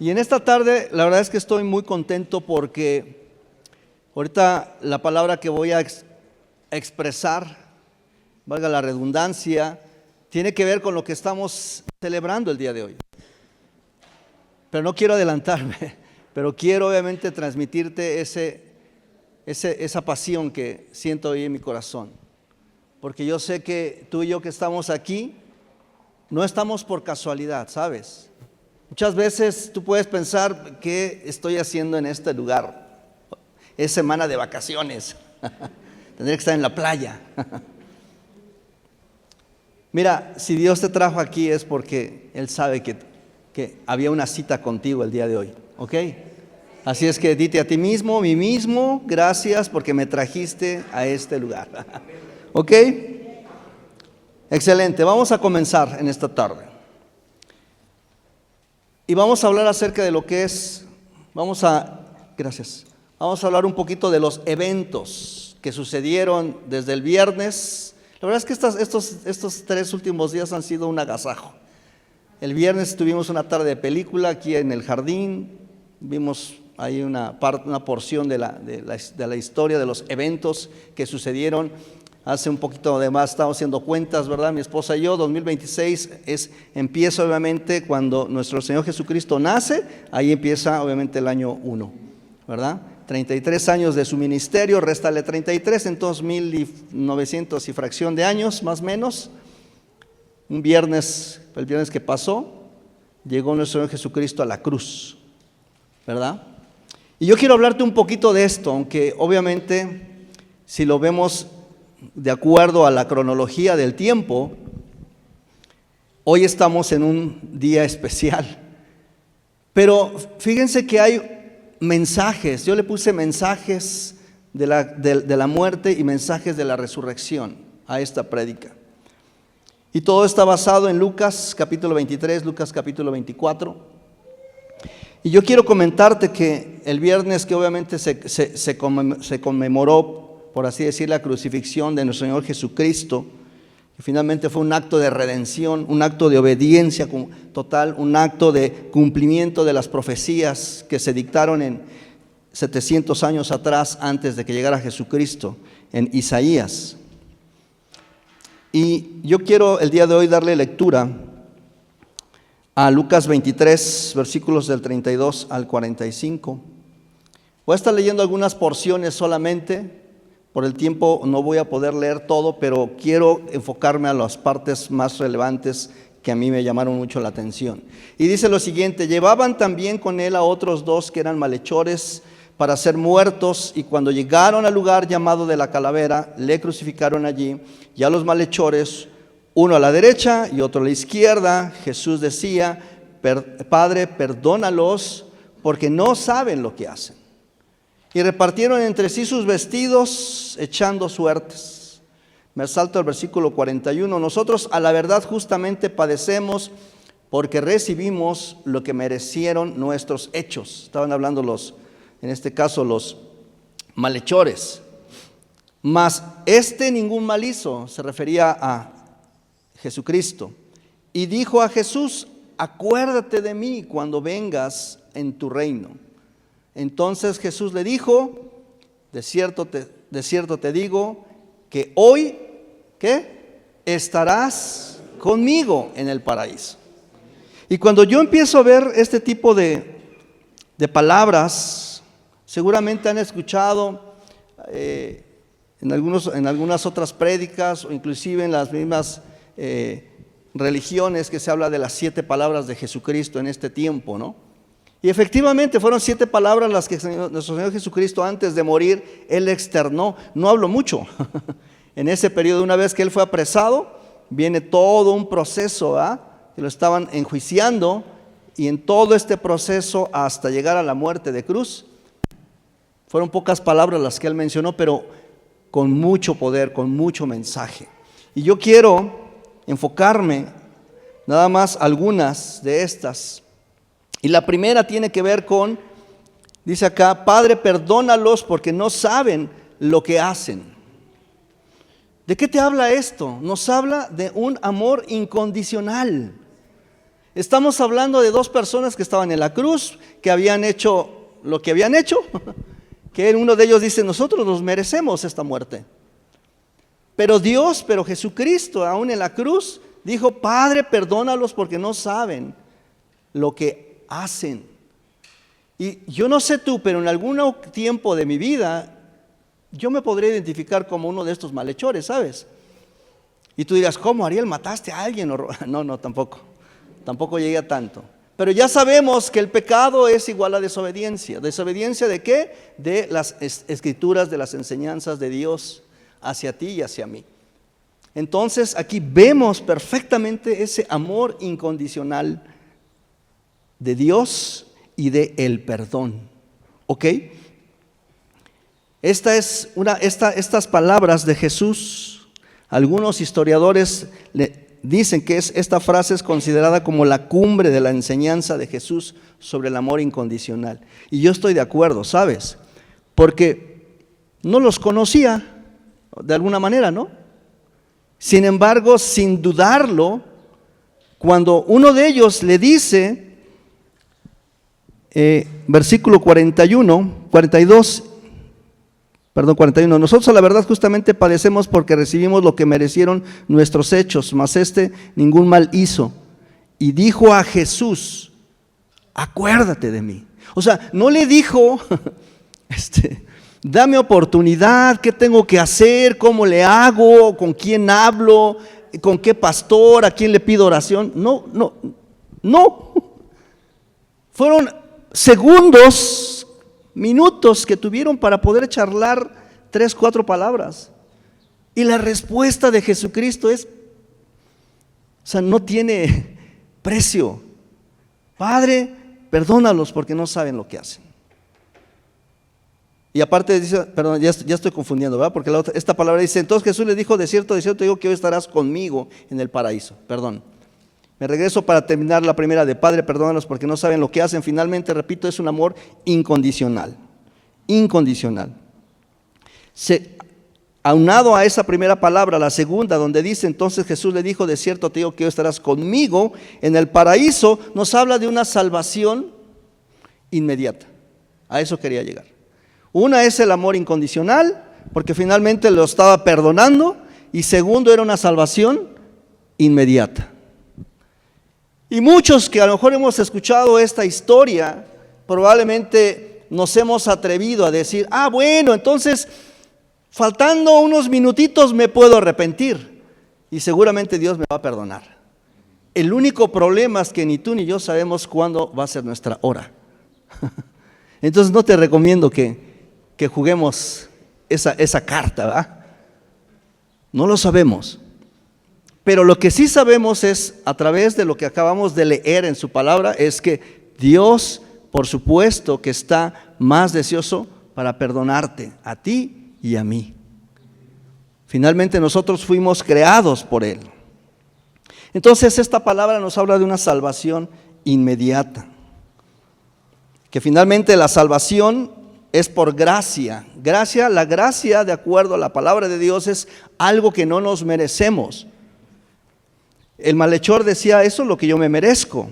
Y en esta tarde la verdad es que estoy muy contento porque ahorita la palabra que voy a expresar, valga la redundancia, tiene que ver con lo que estamos celebrando el día de hoy. Pero no quiero adelantarme, pero quiero obviamente transmitirte esa pasión que siento hoy en mi corazón. Porque yo sé que tú y yo que estamos aquí, no estamos por casualidad, ¿sabes? Muchas veces tú puedes pensar, ¿qué estoy haciendo en este lugar? Es semana de vacaciones, tendría que estar en la playa. Mira, si Dios te trajo aquí es porque Él sabe que había una cita contigo el día de hoy, ¿ok? Así es que dite a ti mismo, mí mismo, gracias porque me trajiste a este lugar, ¿ok? Excelente, vamos a comenzar en esta tarde. Y vamos a hablar acerca de lo que es, vamos a hablar un poquito de los eventos que sucedieron desde el viernes. La verdad es que estos 3 últimos días han sido un agasajo. El viernes tuvimos una tarde de película aquí en el jardín, vimos ahí una porción de la historia de los eventos que sucedieron. Hace un poquito de más estamos haciendo cuentas, ¿verdad? Mi esposa y yo, 2026 empieza obviamente cuando nuestro Señor Jesucristo nace, ahí empieza obviamente el año 1, ¿verdad? 33 años de su ministerio, réstale 33, entonces 1900 y fracción de años, más o menos. El viernes que pasó, llegó nuestro Señor Jesucristo a la cruz, ¿verdad? Y yo quiero hablarte un poquito de esto, aunque obviamente si lo vemos de acuerdo a la cronología del tiempo, hoy estamos en un día especial. Pero fíjense que hay mensajes, yo le puse mensajes de la muerte y mensajes de la resurrección a esta prédica. Y todo está basado en Lucas capítulo 23, Lucas capítulo 24. Y yo quiero comentarte que el viernes que obviamente se conmemoró, por así decir, la crucifixión de nuestro Señor Jesucristo, que finalmente fue un acto de redención, un acto de obediencia total, un acto de cumplimiento de las profecías que se dictaron en 700 años atrás, antes de que llegara Jesucristo, en Isaías. Y yo quiero el día de hoy darle lectura a Lucas 23, versículos del 32 al 45. Voy a estar leyendo algunas porciones solamente. Por el tiempo no voy a poder leer todo, pero quiero enfocarme a las partes más relevantes que a mí me llamaron mucho la atención. Y dice lo siguiente: llevaban también con él a otros 2 que eran malhechores para ser muertos, y cuando llegaron al lugar llamado de la calavera, le crucificaron allí, y a los malhechores, uno a la derecha y otro a la izquierda. Jesús decía: Padre, perdónalos, porque no saben lo que hacen. Y repartieron entre sí sus vestidos, echando suertes. Me salto al versículo 41. Nosotros a la verdad justamente padecemos, porque recibimos lo que merecieron nuestros hechos. Estaban hablando en este caso los malhechores. Mas ningún mal hizo, se refería a Jesucristo. Y dijo a Jesús: acuérdate de mí cuando vengas en tu reino. Entonces Jesús le dijo: de cierto te digo que hoy, ¿qué? Estarás conmigo en el paraíso. Y cuando yo empiezo a ver este tipo de palabras, seguramente han escuchado en algunas otras prédicas, o inclusive en las mismas religiones, que se habla de las 7 palabras de Jesucristo en este tiempo, ¿no? Y efectivamente fueron 7 palabras las que nuestro Señor Jesucristo, antes de morir, Él externó. No habló mucho. En ese periodo, una vez que Él fue apresado, viene todo un proceso, que lo estaban enjuiciando, y en todo este proceso hasta llegar a la muerte de cruz, fueron pocas palabras las que Él mencionó, pero con mucho poder, con mucho mensaje. Y yo quiero enfocarme nada más algunas de estas. Y la primera tiene que ver con, dice acá: Padre, perdónalos porque no saben lo que hacen. ¿De qué te habla esto? Nos habla de un amor incondicional. Estamos hablando de dos personas que estaban en la cruz, que habían hecho lo que habían hecho, que uno de ellos dice, nosotros nos merecemos esta muerte. Pero Jesucristo, aún en la cruz, dijo, Padre, perdónalos porque no saben lo que hacen. Y yo no sé tú, pero en algún tiempo de mi vida, yo me podría identificar como uno de estos malhechores, ¿sabes? Y tú dirás, ¿cómo, Ariel, mataste a alguien? No, tampoco llegué a tanto. Pero ya sabemos que el pecado es igual a desobediencia. ¿Desobediencia de qué? De las escrituras, de las enseñanzas de Dios hacia ti y hacia mí. Entonces aquí vemos perfectamente ese amor incondicional de Dios y de el perdón. ¿Ok? Estas palabras de Jesús, algunos historiadores dicen que esta frase es considerada como la cumbre de la enseñanza de Jesús sobre el amor incondicional. Y yo estoy de acuerdo, ¿sabes? Porque no los conocía de alguna manera, ¿no? Sin embargo, sin dudarlo, cuando uno de ellos le dice, versículo 41, nosotros a la verdad justamente padecemos porque recibimos lo que merecieron nuestros hechos, mas ningún mal hizo. Y dijo a Jesús, acuérdate de mí. O sea, no le dijo, dame oportunidad, ¿qué tengo que hacer? ¿Cómo le hago? ¿Con quién hablo? ¿Con qué pastor? ¿A quién le pido oración? No. Fueron segundos, minutos que tuvieron para poder charlar 3, 4 palabras. Y la respuesta de Jesucristo no tiene precio. Padre, perdónalos porque no saben lo que hacen. Y aparte dice, perdón, ya estoy confundiendo, ¿verdad? Porque esta palabra dice, entonces Jesús le dijo, de cierto digo que hoy estarás conmigo en el paraíso. Perdón. Me regreso para terminar la primera de Padre, perdónalos porque no saben lo que hacen. Finalmente, repito, es un amor incondicional. Incondicional. Aunado a esa primera palabra, la segunda, donde dice, entonces Jesús le dijo, de cierto te digo que hoy estarás conmigo en el paraíso, nos habla de una salvación inmediata. A eso quería llegar. Una es el amor incondicional, porque finalmente lo estaba perdonando, y segundo era una salvación inmediata. Y muchos que a lo mejor hemos escuchado esta historia, probablemente nos hemos atrevido a decir, bueno, entonces faltando unos minutitos me puedo arrepentir y seguramente Dios me va a perdonar. El único problema es que ni tú ni yo sabemos cuándo va a ser nuestra hora. Entonces no te recomiendo que juguemos esa carta, ¿verdad? No lo sabemos. Pero lo que sí sabemos es, a través de lo que acabamos de leer en su palabra, es que Dios, por supuesto, que está más deseoso para perdonarte a ti y a mí. Finalmente nosotros fuimos creados por Él. Entonces esta palabra nos habla de una salvación inmediata. Que finalmente la salvación es por gracia. La gracia, de acuerdo a la palabra de Dios, es algo que no nos merecemos. El malhechor decía, eso es lo que yo me merezco.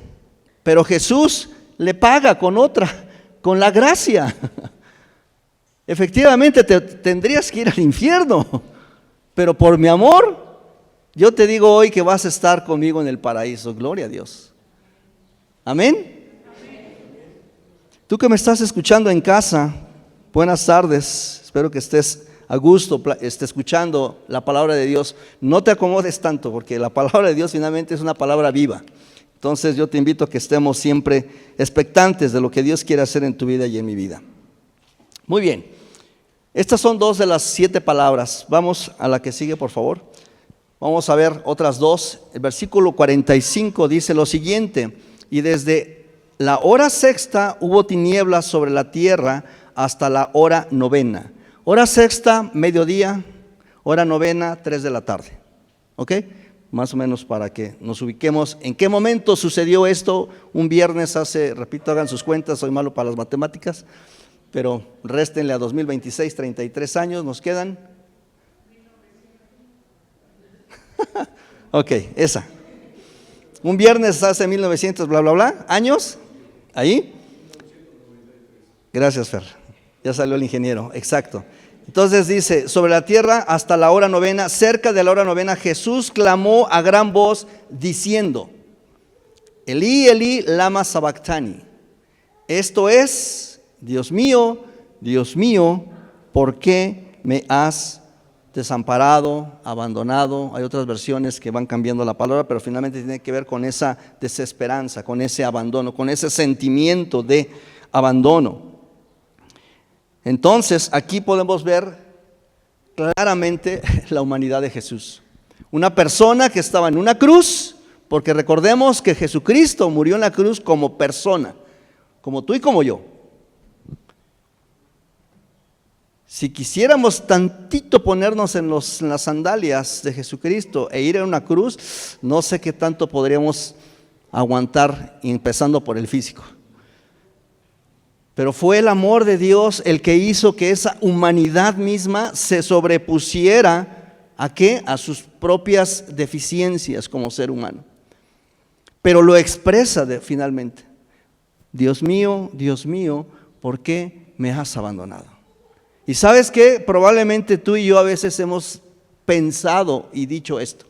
Pero Jesús le paga con la gracia. Efectivamente tendrías que ir al infierno, pero por mi amor, yo te digo hoy que vas a estar conmigo en el paraíso. Gloria a Dios. Amén. Tú que me estás escuchando en casa, buenas tardes. Espero que estés a gusto escuchando la palabra de Dios. No te acomodes tanto, porque la palabra de Dios finalmente es una palabra viva. Entonces yo te invito a que estemos siempre expectantes de lo que Dios quiere hacer en tu vida y en mi vida. Muy bien, estas son 2 de las 7 palabras. Vamos a la que sigue, por favor. Vamos a ver otras 2. El versículo 45 dice lo siguiente: y desde la hora sexta hubo tinieblas sobre la tierra hasta la hora novena. Hora sexta, mediodía; hora novena, 3 de la tarde. ¿Ok? Más o menos para que nos ubiquemos. ¿En qué momento sucedió esto? Un viernes repito, hagan sus cuentas, soy malo para las matemáticas, pero réstenle a 2026, 33 años, nos quedan. Ok, esa. Un viernes hace 1900, bla, bla, bla, años, ahí. Gracias, Fer. Ya salió el ingeniero, exacto. Entonces dice, sobre la tierra hasta la hora novena, cerca de la hora novena, Jesús clamó a gran voz diciendo, Elí, Elí, lama sabactani. Esto es, Dios mío, ¿por qué me has desamparado, abandonado? Hay otras versiones que van cambiando la palabra, pero finalmente tiene que ver con esa desesperanza, con ese abandono, con ese sentimiento de abandono. Entonces, aquí podemos ver claramente la humanidad de Jesús. Una persona que estaba en una cruz, porque recordemos que Jesucristo murió en la cruz como persona, como tú y como yo. Si quisiéramos tantito ponernos en las sandalias de Jesucristo e ir a una cruz, no sé qué tanto podríamos aguantar, empezando por el físico. Pero fue el amor de Dios el que hizo que esa humanidad misma se sobrepusiera ¿a qué? A sus propias deficiencias como ser humano. Pero lo expresa finalmente. Dios mío, ¿por qué me has abandonado? Y ¿sabes qué? Probablemente tú y yo a veces hemos pensado y dicho esto.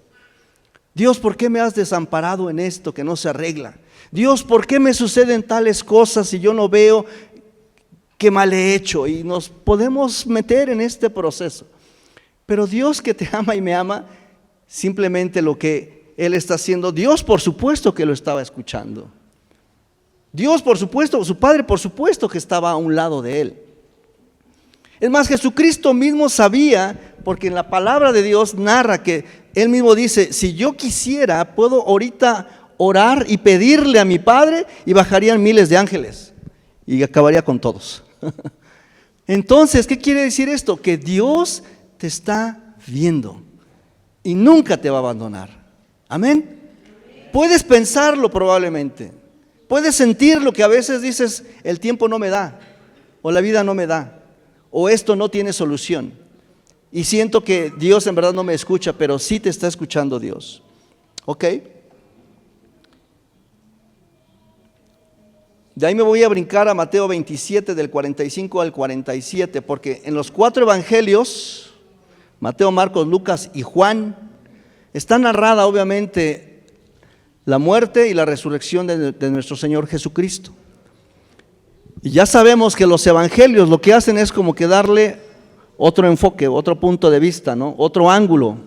Dios, ¿por qué me has desamparado en esto que no se arregla? Dios, ¿por qué me suceden tales cosas y yo no veo qué mal he hecho? Y nos podemos meter en este proceso. Pero Dios que te ama y me ama, simplemente lo que Él está haciendo, Dios por supuesto que lo estaba escuchando. Dios por supuesto, su Padre por supuesto que estaba a un lado de Él. Es más, Jesucristo mismo sabía, porque en la palabra de Dios narra que Él mismo dice, si yo quisiera, puedo ahorita orar y pedirle a mi Padre y bajarían miles de ángeles y acabaría con todos. Entonces, ¿qué quiere decir esto? Que Dios te está viendo y nunca te va a abandonar. Amén. Puedes pensarlo probablemente, puedes sentir lo que a veces dices, el tiempo no me da, o la vida no me da, o esto no tiene solución. Y siento que Dios en verdad no me escucha, pero sí te está escuchando Dios. ¿Ok? De ahí me voy a brincar a Mateo 27, del 45 al 47, porque en los 4 evangelios, Mateo, Marcos, Lucas y Juan, está narrada obviamente la muerte y la resurrección de nuestro Señor Jesucristo. Y ya sabemos que los evangelios lo que hacen es como que darle otro enfoque, otro punto de vista, ¿no? Otro ángulo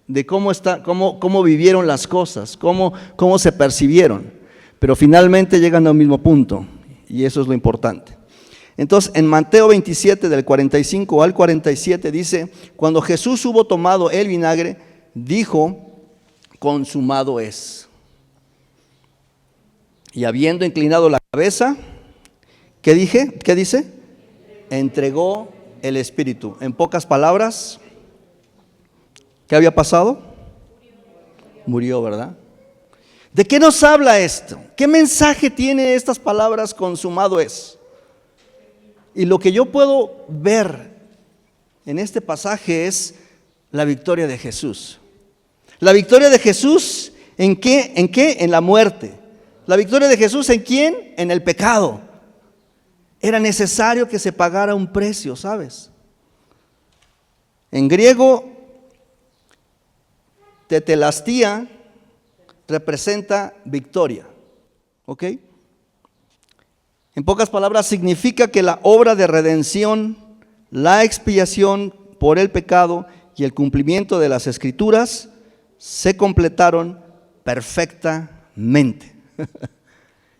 de cómo vivieron las cosas, cómo se percibieron. Pero finalmente llegan al mismo punto, y eso es lo importante. Entonces, en Mateo 27, del 45 al 47, dice, cuando Jesús hubo tomado el vinagre, dijo, consumado es. Y habiendo inclinado la cabeza, ¿qué dice? Entregó el Espíritu. En pocas palabras, ¿qué había pasado? Murió, ¿verdad? ¿De qué nos habla esto? ¿Qué mensaje tiene estas palabras consumado es? Y lo que yo puedo ver en este pasaje es la victoria de Jesús. La victoria de Jesús, ¿en qué? En la muerte. La victoria de Jesús, ¿en quién? En el pecado. Era necesario que se pagara un precio, ¿sabes? En griego, tetelastía representa victoria, ¿ok? En pocas palabras, significa que la obra de redención, la expiación por el pecado y el cumplimiento de las Escrituras se completaron perfectamente.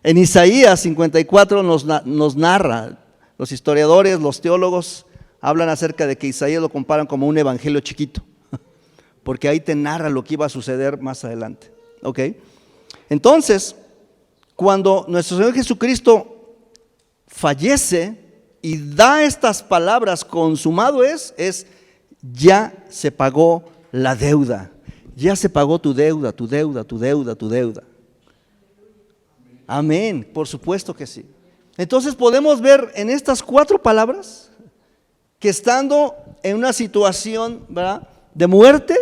En Isaías 54 nos narra, los historiadores, los teólogos hablan acerca de que Isaías lo comparan como un evangelio chiquito, porque ahí te narra lo que iba a suceder más adelante. ¿Ok? Entonces, cuando nuestro Señor Jesucristo fallece y da estas palabras, consumado es ya se pagó la deuda, ya se pagó tu deuda. Amén, por supuesto que sí. Entonces podemos ver en estas 4 palabras que estando en una situación, ¿verdad?, de muerte,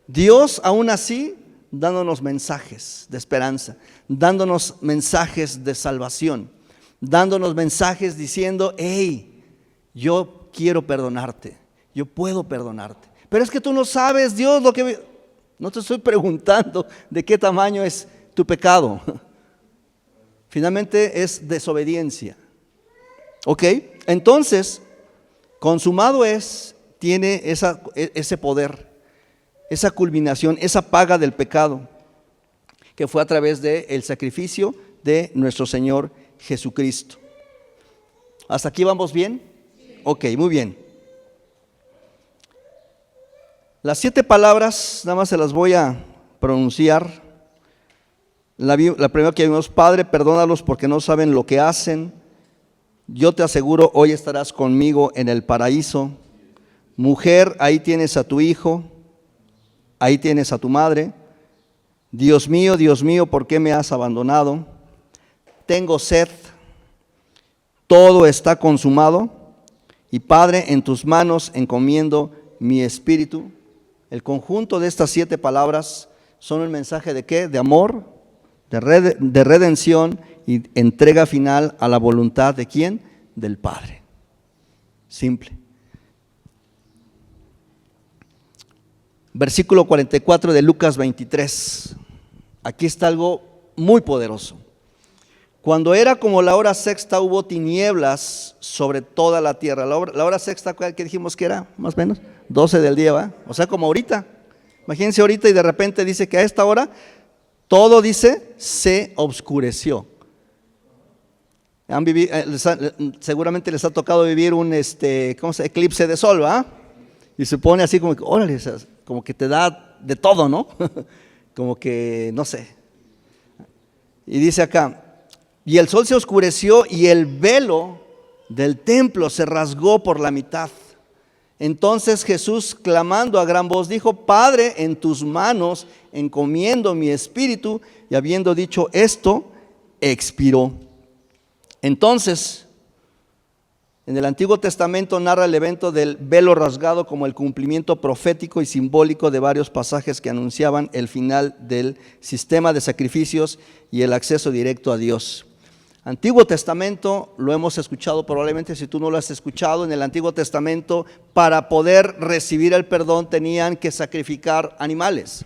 Dios aún así dándonos mensajes de esperanza, dándonos mensajes de salvación, dándonos mensajes diciendo, hey, yo quiero perdonarte, yo puedo perdonarte. Pero es que tú no sabes, Dios, lo que... No te estoy preguntando de qué tamaño es tu pecado. Finalmente es desobediencia. ¿Ok? Entonces, consumado es, tiene ese poder, esa culminación, esa paga del pecado, que fue a través del sacrificio de nuestro Señor Jesucristo. ¿Hasta aquí vamos bien? Ok, muy bien. Las 7 palabras, nada más se las voy a pronunciar. La primera que vimos: Padre, perdónalos porque no saben lo que hacen. Yo te aseguro, hoy estarás conmigo en el paraíso. Mujer, ahí tienes a tu hijo, ahí tienes a tu madre. Dios mío, ¿por qué me has abandonado? Tengo sed, todo está consumado. Y Padre, en tus manos encomiendo mi espíritu. El conjunto de estas 7 palabras son un mensaje ¿de qué? De amor, de redención y entrega final a la voluntad ¿de quién? Del Padre. Simple. Versículo 44 de Lucas 23. Aquí está algo muy poderoso. Cuando era como la hora sexta, hubo tinieblas sobre toda la tierra. La hora sexta, ¿qué dijimos que era? Más o menos 12 del día, ¿va? O sea, como ahorita. Imagínense ahorita y de repente dice que a esta hora todo, dice, se oscureció. Seguramente les ha tocado vivir un eclipse de sol, ¿va? Y se pone así como que, órale, como que te da de todo, ¿no? Como que, no sé. Y dice acá, y el sol se oscureció y el velo del templo se rasgó por la mitad. Entonces Jesús, clamando a gran voz, dijo: Padre, en tus manos encomiendo mi espíritu. Y habiendo dicho esto, expiró. Entonces, en el Antiguo Testamento narra el evento del velo rasgado como el cumplimiento profético y simbólico de varios pasajes que anunciaban el final del sistema de sacrificios y el acceso directo a Dios. Antiguo Testamento, lo hemos escuchado probablemente, si tú no lo has escuchado, en el Antiguo Testamento para poder recibir el perdón tenían que sacrificar animales.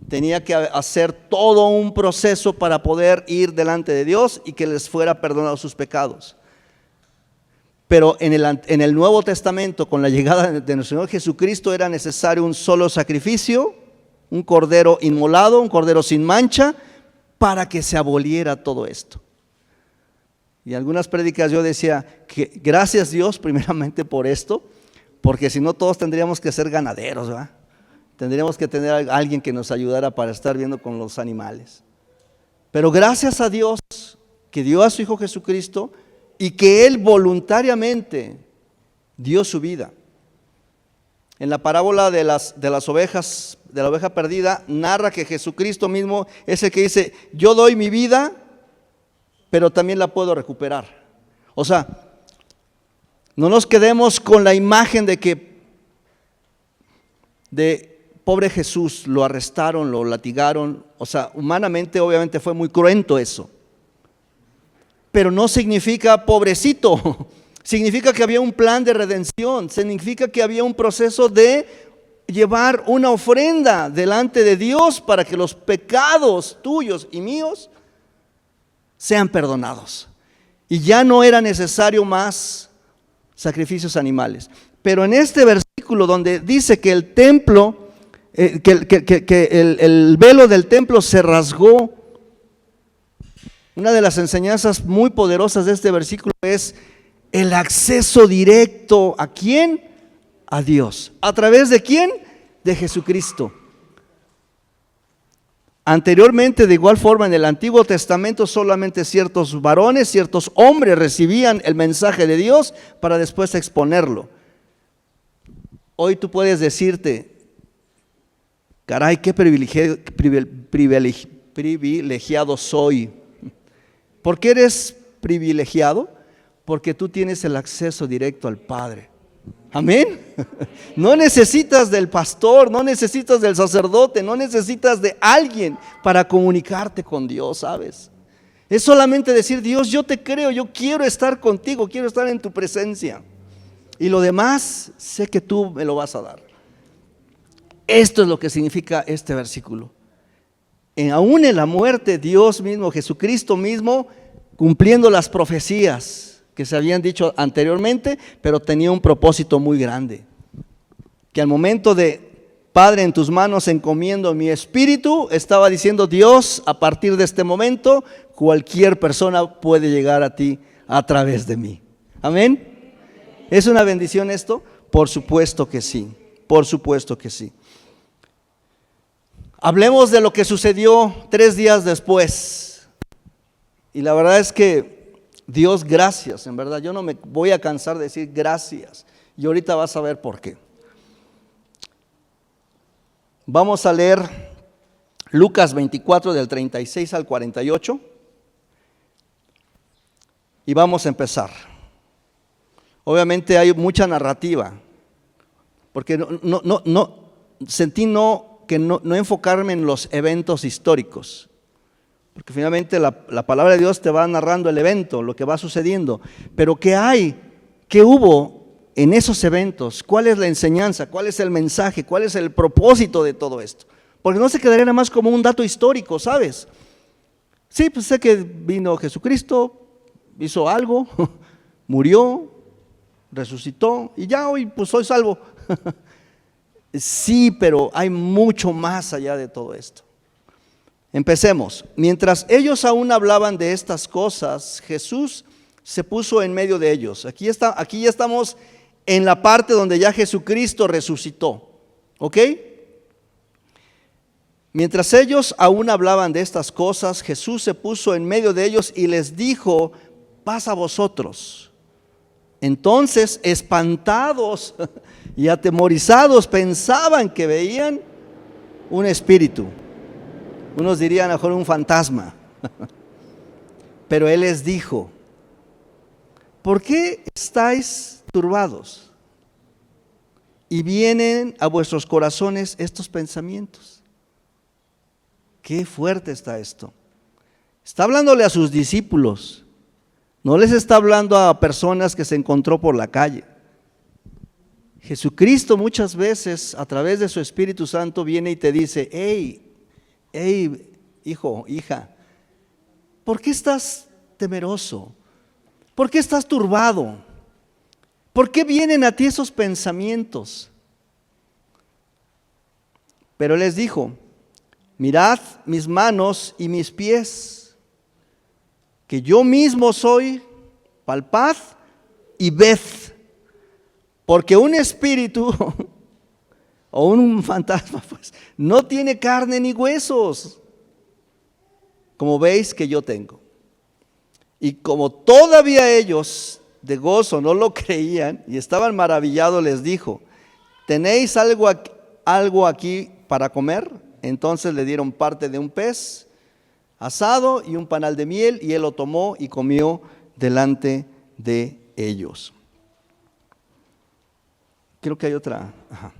Tenía que hacer todo un proceso para poder ir delante de Dios y que les fuera perdonado sus pecados. Pero en el Nuevo Testamento, con la llegada de nuestro Señor Jesucristo, era necesario un solo sacrificio, un cordero inmolado, un cordero sin mancha, para que se aboliera todo esto. Y en algunas prédicas yo decía que gracias Dios primeramente por esto, porque si no todos tendríamos que ser ganaderos, ¿verdad? Tendríamos que tener a alguien que nos ayudara para estar viendo con los animales. Pero gracias a Dios que dio a su Hijo Jesucristo y que Él voluntariamente dio su vida. En la parábola de las ovejas, de la oveja perdida, narra que Jesucristo mismo es el que dice: yo doy mi vida, pero también la puedo recuperar. O sea, no nos quedemos con la imagen de pobre Jesús, lo arrestaron, lo latigaron. O sea, humanamente obviamente fue muy cruento eso. Pero no significa pobrecito, significa que había un plan de redención, significa que había un proceso de llevar una ofrenda delante de Dios para que los pecados tuyos y míos sean perdonados. Y ya no era necesario más sacrificios animales. Pero en este versículo donde dice que el templo, el velo del templo se rasgó, una de las enseñanzas muy poderosas de este versículo es el acceso directo ¿a quién? A Dios. ¿A través de quién? De Jesucristo. Anteriormente, de igual forma, en el Antiguo Testamento solamente ciertos varones, ciertos hombres recibían el mensaje de Dios para después exponerlo. Hoy tú puedes decirte: caray, qué privilegiado soy. ¿Por qué eres privilegiado? Porque tú tienes el acceso directo al Padre. Amén. No necesitas del pastor, no necesitas del sacerdote, no necesitas de alguien para comunicarte con Dios, ¿sabes? Es solamente decir: Dios, yo te creo, yo quiero estar contigo, quiero estar en tu presencia. Y lo demás, sé que tú me lo vas a dar. Esto es lo que significa este versículo. Aún en la muerte, Dios mismo, Jesucristo mismo, cumpliendo las profecías que se habían dicho anteriormente, pero tenía un propósito muy grande. Que al momento de: Padre, en tus manos encomiendo mi espíritu, estaba diciendo Dios: a partir de este momento, cualquier persona puede llegar a ti a través de mí. Amén. ¿Es una bendición esto? Por supuesto que sí, por supuesto que sí. Hablemos de lo que sucedió 3 días después. Y la verdad es que Dios, gracias, en verdad, yo no me voy a cansar de decir gracias. Y ahorita vas a ver por qué. Vamos a leer Lucas 24 del 36 al 48. Y vamos a empezar. Obviamente hay mucha narrativa, porque sentí no enfocarme en los eventos históricos. Porque finalmente la palabra de Dios te va narrando el evento, lo que va sucediendo. Pero ¿qué hay? ¿Qué hubo en esos eventos? ¿Cuál es la enseñanza? ¿Cuál es el mensaje? ¿Cuál es el propósito de todo esto? Porque no se quedaría nada más como un dato histórico, ¿sabes? Sí, pues sé que vino Jesucristo, hizo algo, murió, resucitó y ya hoy pues soy salvo. Sí, pero hay mucho más allá de todo esto. Empecemos. Mientras ellos aún hablaban de estas cosas, Jesús se puso en medio de ellos. Aquí ya estamos en la parte donde ya Jesucristo resucitó. ¿Ok? Mientras ellos aún hablaban de estas cosas, Jesús se puso en medio de ellos y les dijo: paz a vosotros. Entonces, espantados y atemorizados, pensaban que veían un espíritu. Unos dirían a lo mejor un fantasma. Pero Él les dijo: ¿por qué estáis turbados? Y vienen a vuestros corazones estos pensamientos. Qué fuerte está esto. Está hablándole a sus discípulos. No les está hablando a personas que se encontró por la calle. Jesucristo muchas veces a través de su Espíritu Santo viene y te dice: hey, hijo, hija, ¿por qué estás temeroso? ¿Por qué estás turbado? ¿Por qué vienen a ti esos pensamientos? Pero Él les dijo: mirad mis manos y mis pies, que yo mismo soy, palpad y ved. Porque un espíritu o un fantasma pues no tiene carne ni huesos, como veis que yo tengo. Y como todavía ellos de gozo no lo creían y estaban maravillados, les dijo: ¿tenéis algo aquí para comer? Entonces le dieron parte de un pez asado y un panal de miel, y Él lo tomó y comió delante de ellos. Creo que hay otra. Ajá.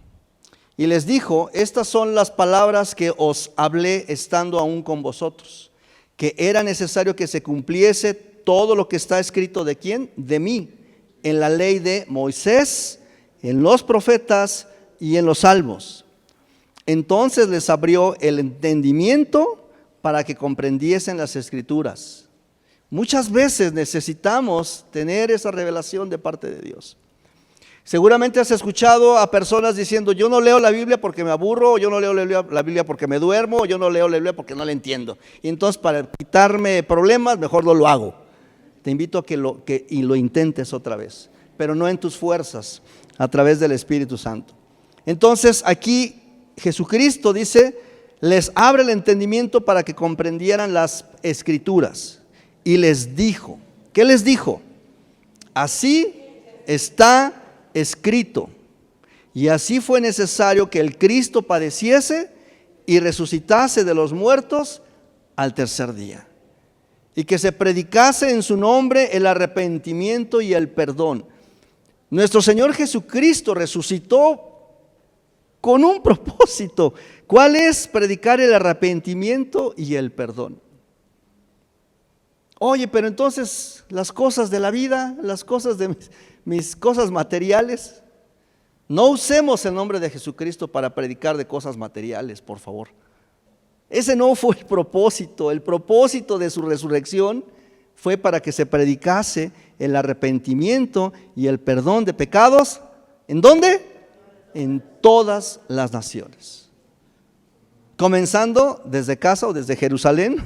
Y les dijo: estas son las palabras que os hablé estando aún con vosotros, que era necesario que se cumpliese todo lo que está escrito ¿de quién? De mí, en la ley de Moisés, en los profetas y en los salmos. Entonces les abrió el entendimiento para que comprendiesen las escrituras. Muchas veces necesitamos tener esa revelación de parte de Dios. Seguramente has escuchado a personas diciendo: yo no leo la Biblia porque me aburro, o yo no leo la Biblia porque me duermo, o yo no leo la Biblia porque no la entiendo. Y entonces, para quitarme problemas, mejor no lo hago. Te invito a que lo intentes otra vez, pero no en tus fuerzas, a través del Espíritu Santo. Entonces aquí Jesucristo dice: les abre el entendimiento para que comprendieran las escrituras. Y les dijo, ¿qué les dijo? Así está escrito. Y así fue necesario que el Cristo padeciese y resucitase de los muertos al tercer día, y que se predicase en su nombre el arrepentimiento y el perdón. Nuestro Señor Jesucristo resucitó con un propósito. ¿Cuál es? Predicar el arrepentimiento y el perdón. Oye, pero entonces las cosas de la vida, las cosas de mis cosas materiales, no usemos el nombre de Jesucristo para predicar de cosas materiales, por favor. Ese no fue el propósito. El propósito de su resurrección fue para que se predicase el arrepentimiento y el perdón de pecados. ¿En dónde? En todas las naciones. Comenzando desde casa o desde Jerusalén.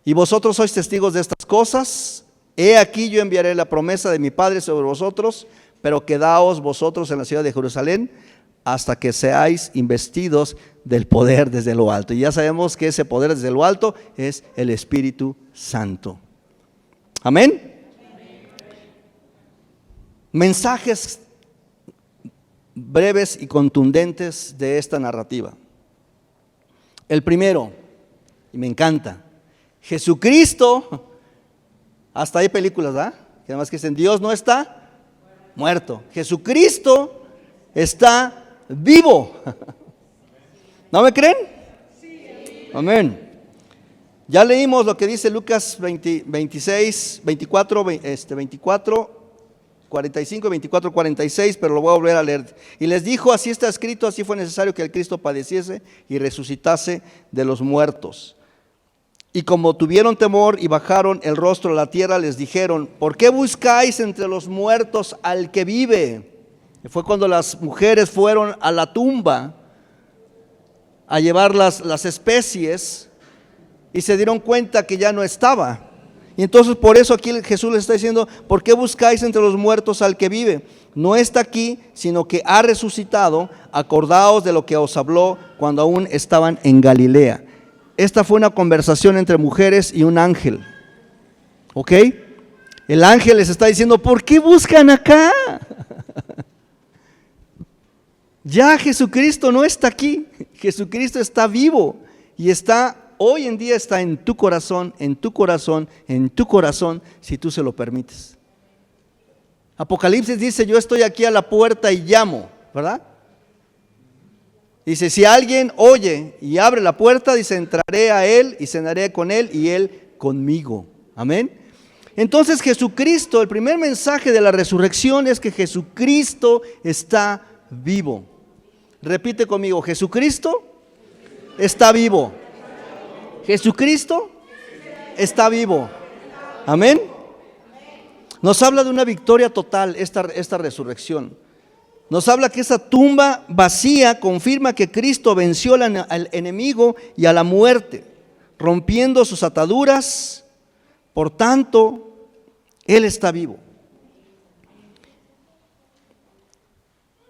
Y vosotros sois testigos de estas cosas. He aquí yo enviaré la promesa de mi Padre sobre vosotros, pero quedaos vosotros en la ciudad de Jerusalén hasta que seáis investidos del poder desde lo alto. Y ya sabemos que ese poder desde lo alto es el Espíritu Santo. Amén. Mensajes breves y contundentes de esta narrativa. El primero, y me encanta, Jesucristo, hasta hay películas, ¿verdad? Que además que dicen, Dios no está muerto, Jesucristo está vivo. ¿No me creen? Sí. Amén. Ya leímos lo que dice Lucas 24, 45 y 24, 46, pero lo voy a volver a leer. Y les dijo, así está escrito, así fue necesario que el Cristo padeciese y resucitase de los muertos. Y como tuvieron temor y bajaron el rostro a la tierra, les dijeron, ¿por qué buscáis entre los muertos al que vive? Y fue cuando las mujeres fueron a la tumba a llevar las especies y se dieron cuenta que ya no estaba. Y entonces por eso aquí Jesús les está diciendo, ¿por qué buscáis entre los muertos al que vive? No está aquí, sino que ha resucitado. Acordaos de lo que os habló cuando aún estaban en Galilea. Esta fue una conversación entre mujeres y un ángel. ¿Ok? El ángel les está diciendo, ¿por qué buscan acá? Ya Jesucristo no está aquí. Jesucristo está vivo y hoy en día está en tu corazón, en tu corazón, en tu corazón, si tú se lo permites. Apocalipsis dice, yo estoy aquí a la puerta y llamo, ¿verdad? Dice, si alguien oye y abre la puerta, dice, entraré a él y cenaré con él y él conmigo. Amén. Entonces Jesucristo, el primer mensaje de la resurrección es que Jesucristo está vivo. Repite conmigo, Jesucristo está vivo. Jesucristo está vivo. Amén. Nos habla de una victoria total esta resurrección. Nos habla que esa tumba vacía confirma que Cristo venció al enemigo y a la muerte, rompiendo sus ataduras. Por tanto, Él está vivo.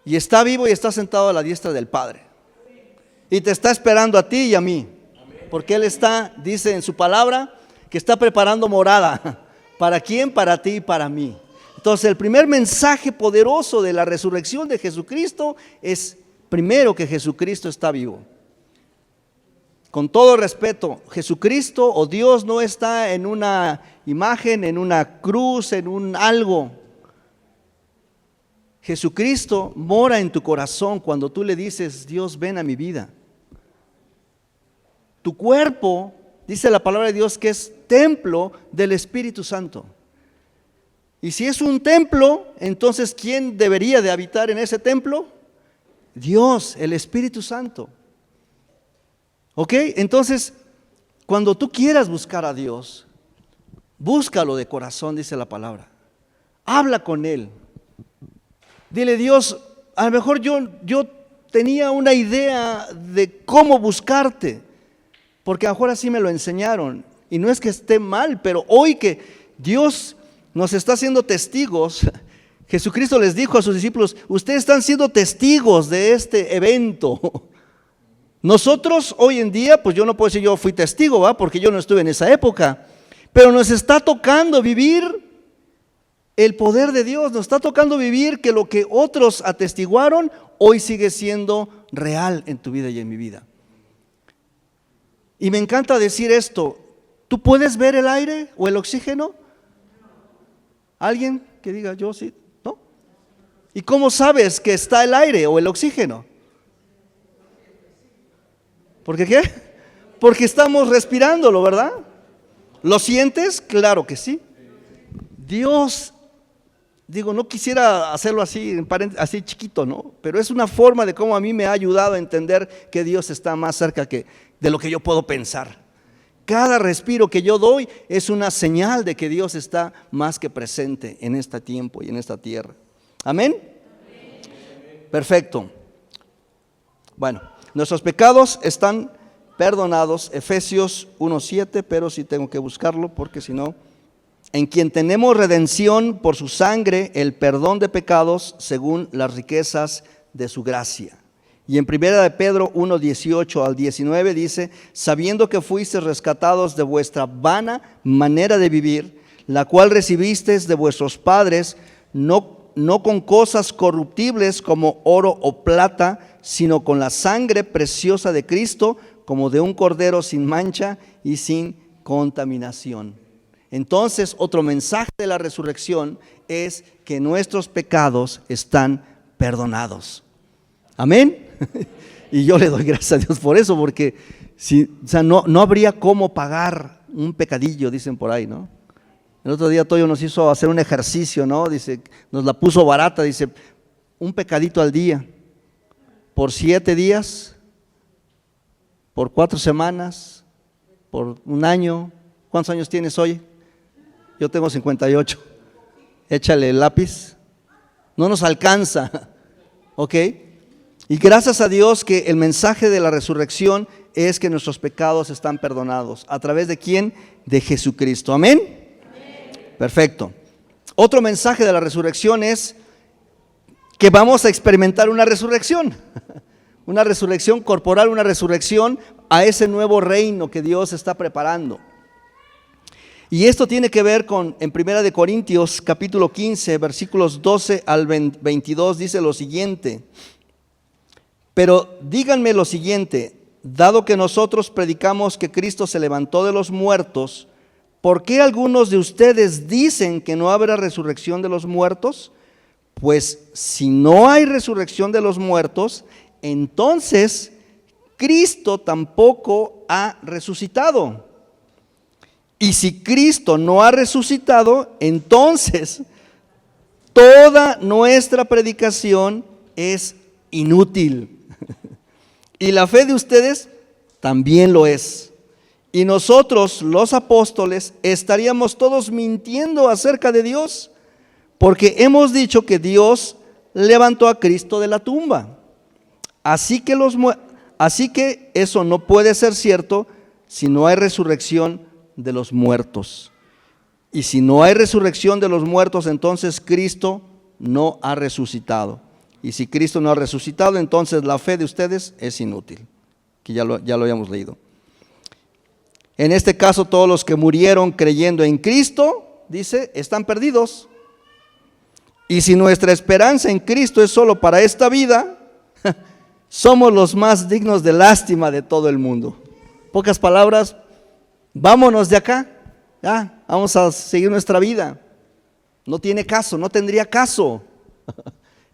Y está vivo y está sentado a la diestra del Padre. Y te está esperando a ti y a mí. Porque Él dice en su palabra, que está preparando morada. ¿Para quién? Para ti y para mí. Entonces el primer mensaje poderoso de la resurrección de Jesucristo es primero que Jesucristo está vivo. Con todo respeto, Jesucristo o Dios no está en una imagen, en una cruz, en un algo. Jesucristo mora en tu corazón cuando tú le dices, Dios, ven a mi vida. Tu cuerpo, dice la palabra de Dios, que es templo del Espíritu Santo. Y si es un templo, entonces ¿quién debería de habitar en ese templo? Dios, el Espíritu Santo. ¿Ok? Entonces, cuando tú quieras buscar a Dios, búscalo de corazón, dice la palabra. Habla con Él. Dile, Dios, a lo mejor yo tenía una idea de cómo buscarte, porque a lo mejor así me lo enseñaron. Y no es que esté mal, pero hoy que Dios nos está haciendo testigos, Jesucristo les dijo a sus discípulos, ustedes están siendo testigos de este evento. Nosotros hoy en día, pues yo no puedo decir yo fui testigo, ¿va? Porque yo no estuve en esa época, pero nos está tocando vivir el poder de Dios, nos está tocando vivir que lo que otros atestiguaron, hoy sigue siendo real en tu vida y en mi vida. Y me encanta decir esto, ¿tú puedes ver el aire o el oxígeno? ¿Alguien que diga yo sí? ¿No? ¿Y cómo sabes que está el aire o el oxígeno? ¿Por qué? Porque estamos respirándolo, ¿verdad? ¿Lo sientes? Claro que sí. Dios, digo, no quisiera hacerlo así, así chiquito, ¿no? Pero es una forma de cómo a mí me ha ayudado a entender que Dios está más cerca de lo que yo puedo pensar. Cada respiro que yo doy es una señal de que Dios está más que presente en este tiempo y en esta tierra. ¿Amén? Perfecto. Bueno, nuestros pecados están perdonados, Efesios 1:7, pero sí tengo que buscarlo porque si no, en quien tenemos redención por su sangre, el perdón de pecados según las riquezas de su gracia. Y en 1 de Pedro 1:18 al 19 dice, sabiendo que fuisteis rescatados de vuestra vana manera de vivir, la cual recibisteis de vuestros padres, no con cosas corruptibles como oro o plata, sino con la sangre preciosa de Cristo, como de un cordero sin mancha y sin contaminación. Entonces, otro mensaje de la resurrección es que nuestros pecados están perdonados. Amén. Y yo le doy gracias a Dios por eso, porque no habría cómo pagar un pecadillo, dicen por ahí, ¿no? El otro día Toyo nos hizo hacer un ejercicio, ¿no? Dice, nos la puso barata, dice, un pecadito al día, por 7 días, por 4 semanas, por un año. ¿Cuántos años tienes hoy? Yo tengo 58. Échale el lápiz. No nos alcanza, ¿ok? Y gracias a Dios que el mensaje de la resurrección es que nuestros pecados están perdonados. ¿A través de quién? De Jesucristo. ¿Amén? Perfecto. Otro mensaje de la resurrección es que vamos a experimentar una resurrección. Una resurrección corporal, una resurrección a ese nuevo reino que Dios está preparando. Y esto tiene que ver con, en 1 de Corintios capítulo 15, versículos 12 al 22, dice lo siguiente. Pero díganme lo siguiente, dado que nosotros predicamos que Cristo se levantó de los muertos, ¿por qué algunos de ustedes dicen que no habrá resurrección de los muertos? Pues si no hay resurrección de los muertos, entonces Cristo tampoco ha resucitado. Y si Cristo no ha resucitado, entonces toda nuestra predicación es inútil. Y la fe de ustedes también lo es. Y nosotros, los apóstoles, estaríamos todos mintiendo acerca de Dios, porque hemos dicho que Dios levantó a Cristo de la tumba. Así que eso no puede ser cierto si no hay resurrección de los muertos. Y si no hay resurrección de los muertos, entonces Cristo no ha resucitado. Y si Cristo no ha resucitado, entonces la fe de ustedes es inútil. Que ya lo habíamos leído. En este caso, todos los que murieron creyendo en Cristo, dice, están perdidos. Y si nuestra esperanza en Cristo es solo para esta vida, somos los más dignos de lástima de todo el mundo. Pocas palabras, vámonos de acá, ya, vamos a seguir nuestra vida. No tiene caso, no tendría caso.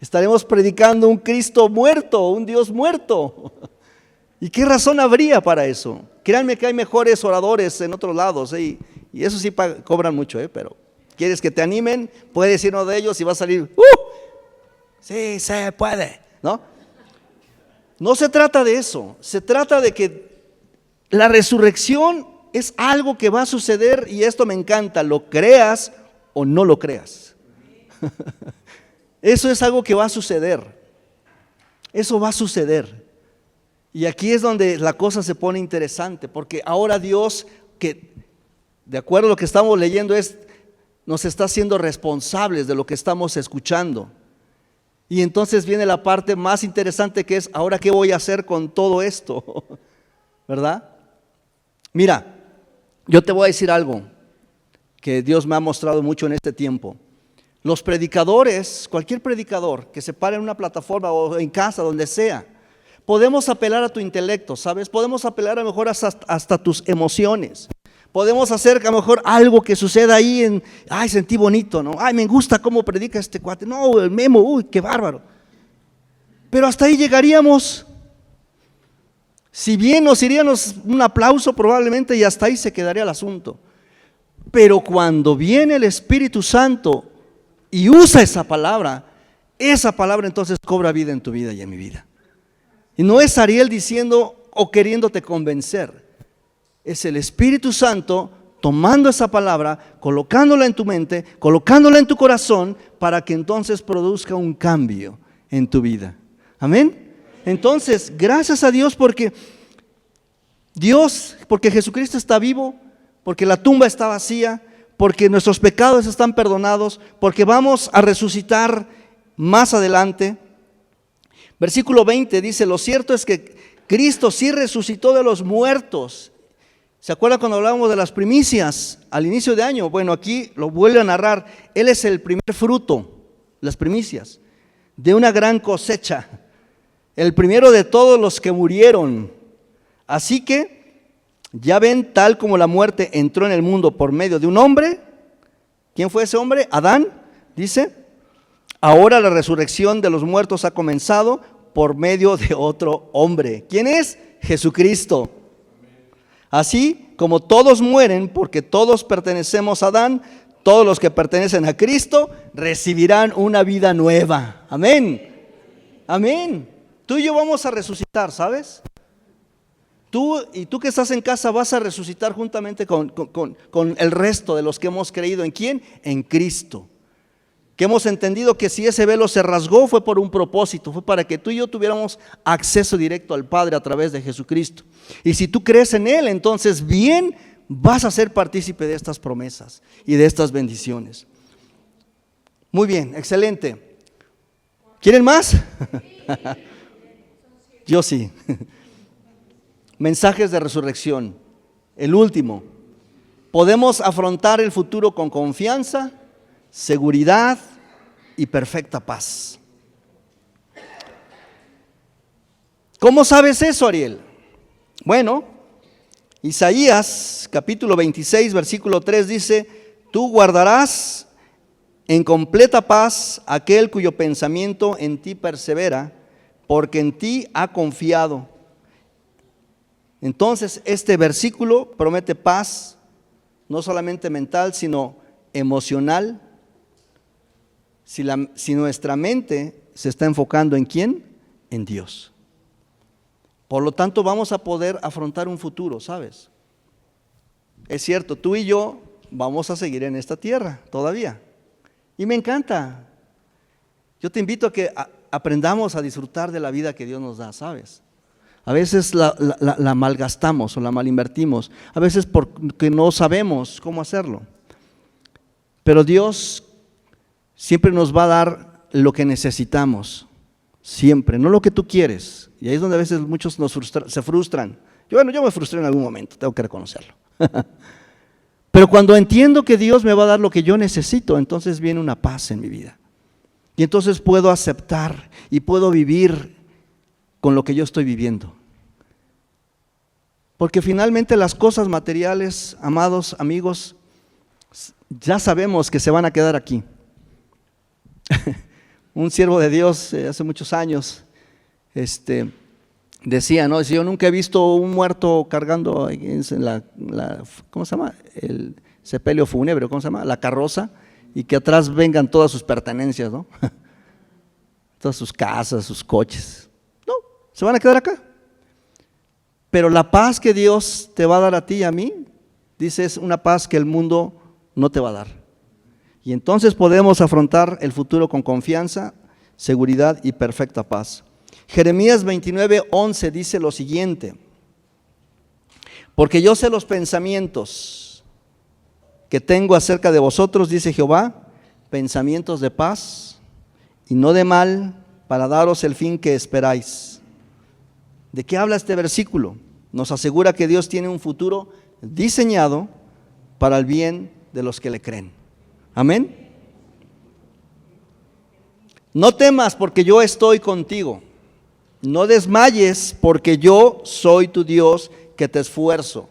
Estaremos predicando un Cristo muerto, un Dios muerto. ¿Y qué razón habría para eso? Créanme que hay mejores oradores en otros lados, y eso sí cobran mucho, pero ¿quieres que te animen? Puedes ir uno de ellos y va a salir, sí se puede, ¿no? No se trata de eso, se trata de que la resurrección es algo que va a suceder, y esto me encanta, lo creas o no lo creas. Eso es algo que va a suceder. Eso va a suceder. Y aquí es donde la cosa se pone interesante, porque ahora Dios, que de acuerdo a lo que estamos leyendo, nos está haciendo responsables de lo que estamos escuchando. Y entonces viene la parte más interesante, que es, ¿ahora qué voy a hacer con todo esto? ¿Verdad? Mira, yo te voy a decir algo que Dios me ha mostrado mucho en este tiempo. Los predicadores, cualquier predicador que se pare en una plataforma o en casa, donde sea, podemos apelar a tu intelecto, ¿sabes? Podemos apelar a lo mejor hasta tus emociones. Podemos hacer a lo mejor algo que suceda ahí ay, sentí bonito, ¿no? Ay, me gusta cómo predica este cuate. No, el Memo, uy, qué bárbaro. Pero hasta ahí llegaríamos. Si bien nos iríamos un aplauso probablemente y hasta ahí se quedaría el asunto. Pero cuando viene el Espíritu Santo y usa esa palabra entonces cobra vida en tu vida y en mi vida. Y no es Ariel diciendo o queriéndote convencer. Es el Espíritu Santo tomando esa palabra, colocándola en tu mente, colocándola en tu corazón, para que entonces produzca un cambio en tu vida. Amén. Entonces, gracias a Dios porque Jesucristo está vivo, porque la tumba está vacía, porque nuestros pecados están perdonados, porque vamos a resucitar más adelante. Versículo 20 dice: lo cierto es que Cristo sí resucitó de los muertos. ¿Se acuerdan cuando hablábamos de las primicias al inicio de año? Bueno, aquí lo vuelve a narrar. Él es el primer fruto, las primicias, de una gran cosecha. El primero de todos los que murieron. Así que, ya ven, tal como la muerte entró en el mundo por medio de un hombre. ¿Quién fue ese hombre? Adán, dice. Ahora la resurrección de los muertos ha comenzado por medio de otro hombre. ¿Quién es? Jesucristo. Así como todos mueren porque todos pertenecemos a Adán, todos los que pertenecen a Cristo recibirán una vida nueva. Amén. Amén. Tú y yo vamos a resucitar, ¿sabes? Tú que estás en casa vas a resucitar juntamente con el resto de los que hemos creído. ¿En quién? En Cristo. Que hemos entendido que si ese velo se rasgó fue por un propósito, fue para que tú y yo tuviéramos acceso directo al Padre a través de Jesucristo. Y si tú crees en Él, entonces bien vas a ser partícipe de estas promesas y de estas bendiciones. Muy bien, excelente. ¿Quieren más? Yo sí. Mensajes de resurrección. El último. Podemos afrontar el futuro con confianza, seguridad y perfecta paz. ¿Cómo sabes eso, Ariel? Bueno, Isaías capítulo 26 versículo 3 dice: tú guardarás en completa paz aquel cuyo pensamiento en ti persevera, porque en ti ha confiado. Entonces este versículo promete paz, no solamente mental, sino emocional. Si nuestra mente se está enfocando ¿en quién? En Dios. Por lo tanto vamos a poder afrontar un futuro, ¿sabes? Es cierto, tú y yo vamos a seguir en esta tierra todavía. Y me encanta. Yo te invito a que aprendamos a disfrutar de la vida que Dios nos da, ¿sabes? A veces la malgastamos o la malinvertimos. A veces porque no sabemos cómo hacerlo. Pero Dios siempre nos va a dar lo que necesitamos, siempre, no lo que tú quieres. Y ahí es donde a veces muchos se frustran. Yo me frustré en algún momento, tengo que reconocerlo. Pero cuando entiendo que Dios me va a dar lo que yo necesito, entonces viene una paz en mi vida. Y entonces puedo aceptar y puedo vivir con lo que yo estoy viviendo. Porque finalmente las cosas materiales, amados amigos, ya sabemos que se van a quedar aquí. Un siervo de Dios hace muchos años decía, ¿no? Yo nunca he visto un muerto cargando ¿cómo se llama? El sepelio fúnebre, ¿cómo se llama? La carroza, y que atrás vengan todas sus pertenencias, ¿no? Todas sus casas, sus coches. No, se van a quedar acá. Pero la paz que Dios te va a dar a ti y a mí, dice, es una paz que el mundo no te va a dar. Y entonces podemos afrontar el futuro con confianza, seguridad y perfecta paz. Jeremías 29:11 dice lo siguiente: porque yo sé los pensamientos que tengo acerca de vosotros, dice Jehová, pensamientos de paz y no de mal, para daros el fin que esperáis. ¿De qué habla este versículo? Nos asegura que Dios tiene un futuro diseñado para el bien de los que le creen. Amén. No temas porque yo estoy contigo. No desmayes porque yo soy tu Dios que te esfuerzo.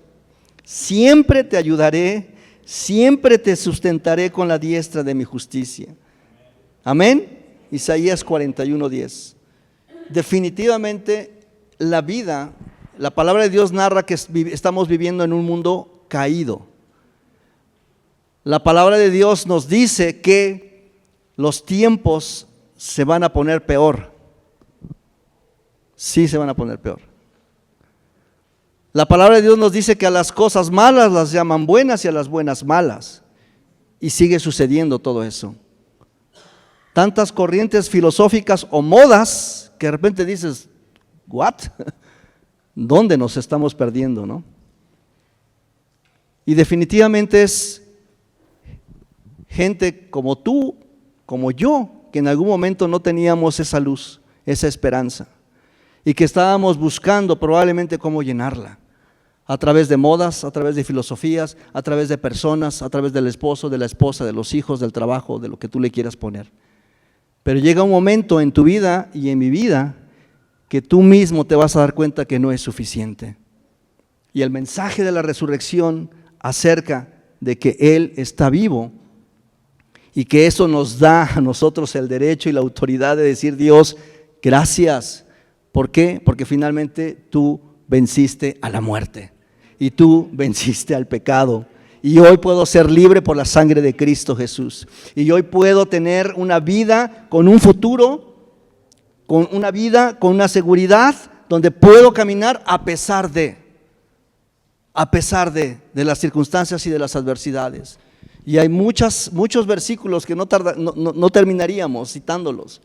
Siempre te ayudaré, siempre te sustentaré con la diestra de mi justicia. Amén. Isaías 41:10. Definitivamente la vida, la palabra de Dios narra que estamos viviendo en un mundo caído. La palabra de Dios nos dice que los tiempos se van a poner peor. Sí, se van a poner peor. La palabra de Dios nos dice que a las cosas malas las llaman buenas y a las buenas malas. Y sigue sucediendo todo eso. Tantas corrientes filosóficas o modas que de repente dices, ¿what? ¿Dónde nos estamos perdiendo, no? Y definitivamente es gente como tú, como yo, que en algún momento no teníamos esa luz, esa esperanza, y que estábamos buscando probablemente cómo llenarla, a través de modas, a través de filosofías, a través de personas, a través del esposo, de la esposa, de los hijos, del trabajo, de lo que tú le quieras poner. Pero llega un momento en tu vida y en mi vida que tú mismo te vas a dar cuenta que no es suficiente. Y el mensaje de la resurrección acerca de que Él está vivo y que eso nos da a nosotros el derecho y la autoridad de decir, Dios, gracias. ¿Por qué? Porque finalmente tú venciste a la muerte y tú venciste al pecado. Y hoy puedo ser libre por la sangre de Cristo Jesús. Y hoy puedo tener una vida con un futuro, con una vida con una seguridad, donde puedo caminar a pesar de las circunstancias y de las adversidades. Y hay muchos versículos que no terminaríamos citándolos.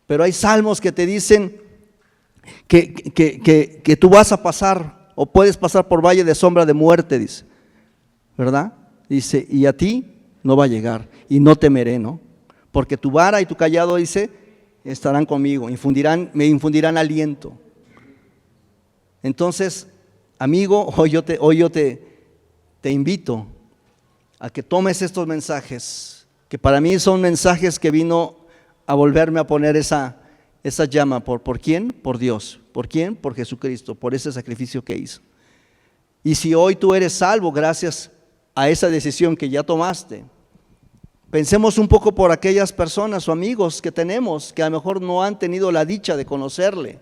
Pero hay salmos que te dicen que tú vas a pasar o puedes pasar por valle de sombra de muerte, dice. ¿Verdad? Dice, y a ti no va a llegar, y no temeré, ¿no? Porque tu vara y tu callado, dice, estarán conmigo, me infundirán aliento. Entonces, amigo, hoy yo te invito a que tomes estos mensajes, que para mí son mensajes que vino a volverme a poner esa llama. ¿Por quién? Por Dios. ¿Por quién? Por Jesucristo, por ese sacrificio que hizo. Y si hoy tú eres salvo gracias a esa decisión que ya tomaste, pensemos un poco por aquellas personas o amigos que tenemos que a lo mejor no han tenido la dicha de conocerle.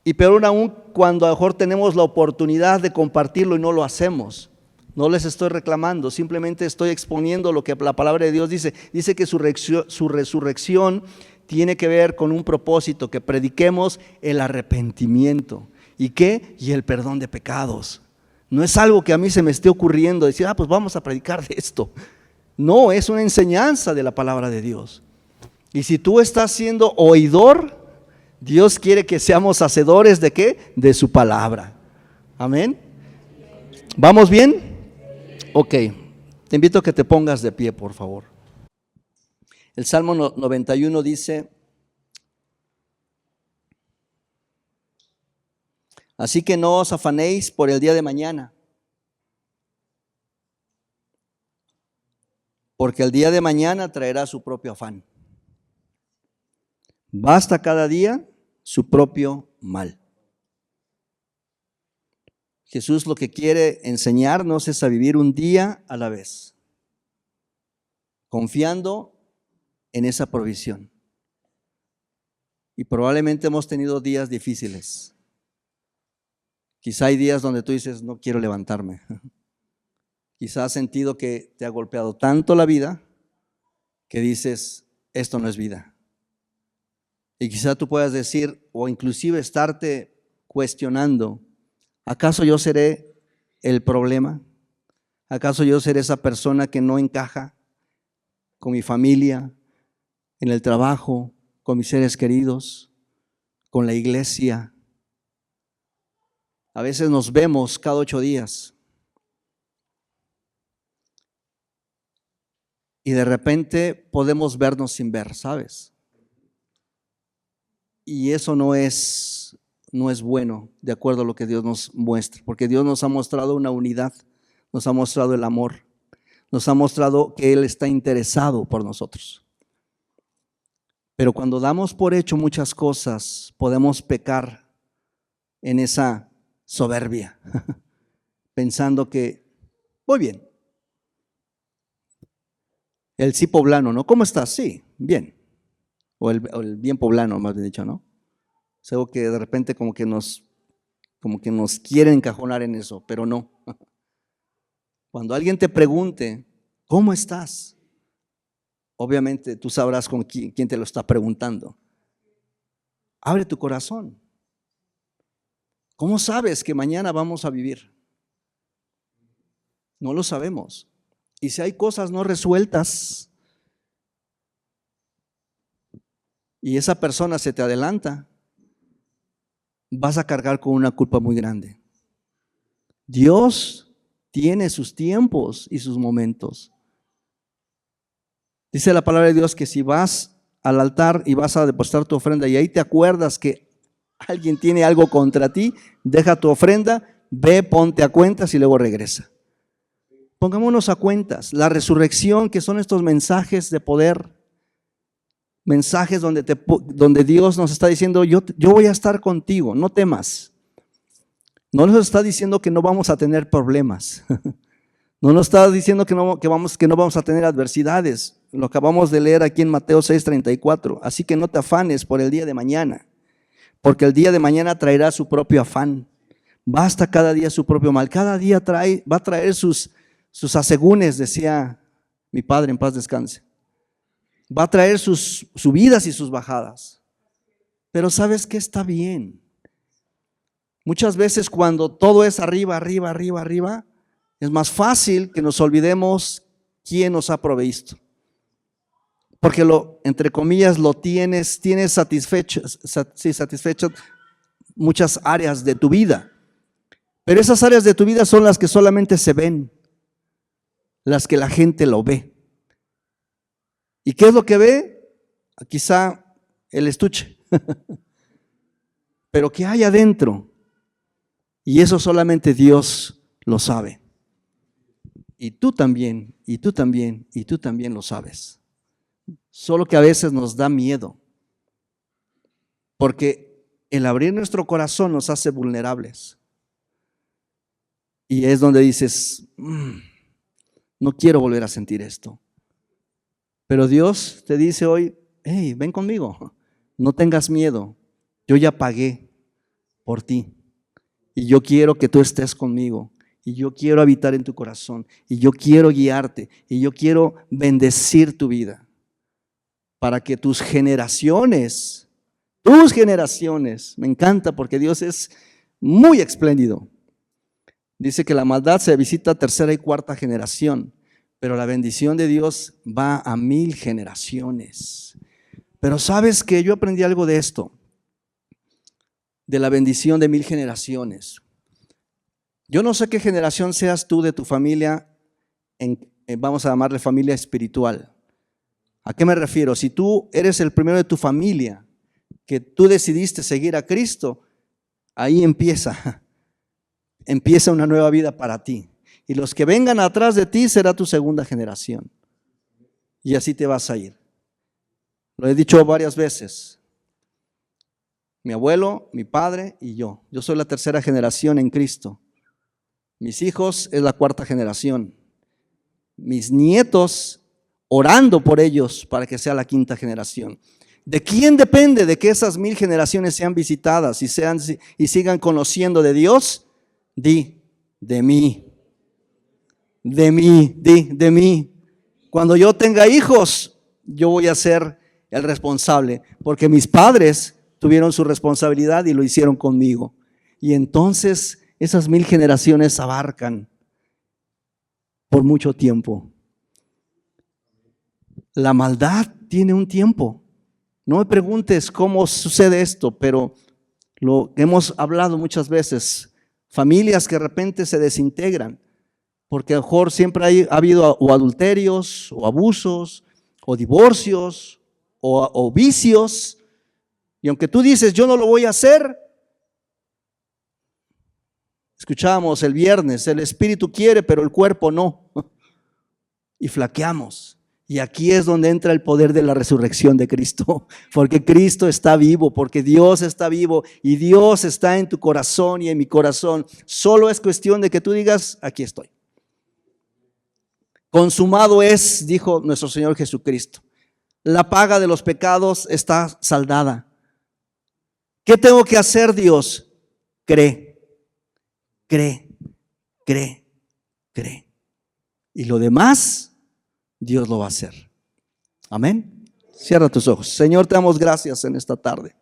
Y peor aún cuando a lo mejor tenemos la oportunidad de compartirlo y no lo hacemos. No les estoy reclamando, simplemente estoy exponiendo lo que la palabra de Dios dice. Dice que su resurrección tiene que ver con un propósito, que prediquemos el arrepentimiento. ¿Y qué? Y el perdón de pecados. No es algo que a mí se me esté ocurriendo, decir, pues vamos a predicar de esto. No, es una enseñanza de la palabra de Dios. Y si tú estás siendo oidor, Dios quiere que seamos hacedores ¿de qué? De su palabra. Amén. ¿Vamos bien? Ok, te invito a que te pongas de pie, por favor. El Salmo 91 dice, así que no os afanéis por el día de mañana, porque el día de mañana traerá su propio afán. Basta cada día su propio mal. Jesús lo que quiere enseñarnos es a vivir un día a la vez, confiando en esa provisión. Y probablemente hemos tenido días difíciles. Quizá hay días donde tú dices, no quiero levantarme. Quizá has sentido que te ha golpeado tanto la vida que dices, esto no es vida. Y quizá tú puedas decir, o inclusive estarte cuestionando, ¿acaso yo seré el problema? ¿Acaso yo seré esa persona que no encaja con mi familia, en el trabajo, con mis seres queridos, con la iglesia? A veces nos vemos cada 8 días y de repente podemos vernos sin ver, ¿sabes? Y eso no es bueno, de acuerdo a lo que Dios nos muestra, porque Dios nos ha mostrado una unidad, nos ha mostrado el amor, nos ha mostrado que Él está interesado por nosotros. Pero cuando damos por hecho muchas cosas, podemos pecar en esa soberbia pensando que voy bien. El sí poblano, ¿no? ¿Cómo estás? Sí, bien. O el bien poblano, más bien dicho, ¿no? Es algo que de repente como que nos quieren encajonar en eso, pero no. Cuando alguien te pregunte, ¿cómo estás? Obviamente tú sabrás con quién te lo está preguntando. Abre tu corazón. ¿Cómo sabes que mañana vamos a vivir? No lo sabemos. Y si hay cosas no resueltas y esa persona se te adelanta, vas a cargar con una culpa muy grande. Dios tiene sus tiempos y sus momentos. Dice la palabra de Dios que si vas al altar y vas a depositar tu ofrenda y ahí te acuerdas que alguien tiene algo contra ti, deja tu ofrenda, ve, ponte a cuentas y luego regresa. Pongámonos a cuentas. La resurrección, que son estos mensajes de poder, mensajes donde Dios nos está diciendo, yo voy a estar contigo, no temas. No nos está diciendo que no vamos a tener problemas. No nos está diciendo que no vamos a tener adversidades. Lo acabamos de leer aquí en Mateo 6:34. Así que no te afanes por el día de mañana, porque el día de mañana traerá su propio afán. Basta cada día su propio mal. Cada día va a traer sus asegúnes, decía mi padre, en paz descanse. Va a traer sus subidas y sus bajadas. Pero ¿sabes qué? Está bien. Muchas veces cuando todo es arriba, arriba, arriba, arriba, es más fácil que nos olvidemos quién nos ha provisto. Porque entre comillas, tienes satisfecho muchas áreas de tu vida. Pero esas áreas de tu vida son las que solamente se ven, las que la gente lo ve. ¿Y qué es lo que ve? Quizá el estuche. Pero ¿qué hay adentro? Y eso solamente Dios lo sabe. Y tú también, y tú también, y tú también lo sabes. Solo que a veces nos da miedo. Porque el abrir nuestro corazón nos hace vulnerables. Y es donde dices, no quiero volver a sentir esto. Pero Dios te dice hoy, hey, ven conmigo, no tengas miedo, yo ya pagué por ti. Y yo quiero que tú estés conmigo. Y yo quiero habitar en tu corazón. Y yo quiero guiarte. Y yo quiero bendecir tu vida. Para que tus generaciones, me encanta porque Dios es muy espléndido. Dice que la maldad se visita tercera y cuarta generación. Pero la bendición de Dios va a 1000 generaciones. Pero ¿sabes qué? Yo aprendí algo de esto. De la bendición de 1000 generaciones. Yo no sé qué generación seas tú de tu familia, vamos a llamarle familia espiritual. ¿A qué me refiero? Si tú eres el primero de tu familia, que tú decidiste seguir a Cristo, ahí empieza una nueva vida para ti. Y los que vengan atrás de ti será tu segunda generación. Y así te vas a ir. Lo he dicho varias veces. Mi abuelo, mi padre y yo. Yo soy la tercera generación en Cristo. Mis hijos es la cuarta generación. Mis nietos orando por ellos para que sea la quinta generación. ¿De quién depende de que esas 1000 generaciones sean visitadas y sigan conociendo de Dios? De mí. De mí. Cuando yo tenga hijos, yo voy a ser el responsable, porque mis padres tuvieron su responsabilidad y lo hicieron conmigo. Y entonces esas 1000 generaciones abarcan por mucho tiempo. La maldad tiene un tiempo. No me preguntes cómo sucede esto, pero lo hemos hablado muchas veces. Familias que de repente se desintegran, porque a lo mejor siempre ha habido o adulterios, o abusos, o divorcios, o vicios. Y aunque tú dices, yo no lo voy a hacer, escuchábamos el viernes, el espíritu quiere, pero el cuerpo no. Y flaqueamos. Y aquí es donde entra el poder de la resurrección de Cristo, porque Cristo está vivo, porque Dios está vivo y Dios está en tu corazón y en mi corazón. Solo es cuestión de que tú digas, aquí estoy. Consumado es, dijo nuestro Señor Jesucristo. La paga de los pecados está saldada. ¿Qué tengo que hacer, Dios? Cree, cree, cree, cree. Y lo demás, Dios lo va a hacer. Amén. Cierra tus ojos. Señor, te damos gracias en esta tarde.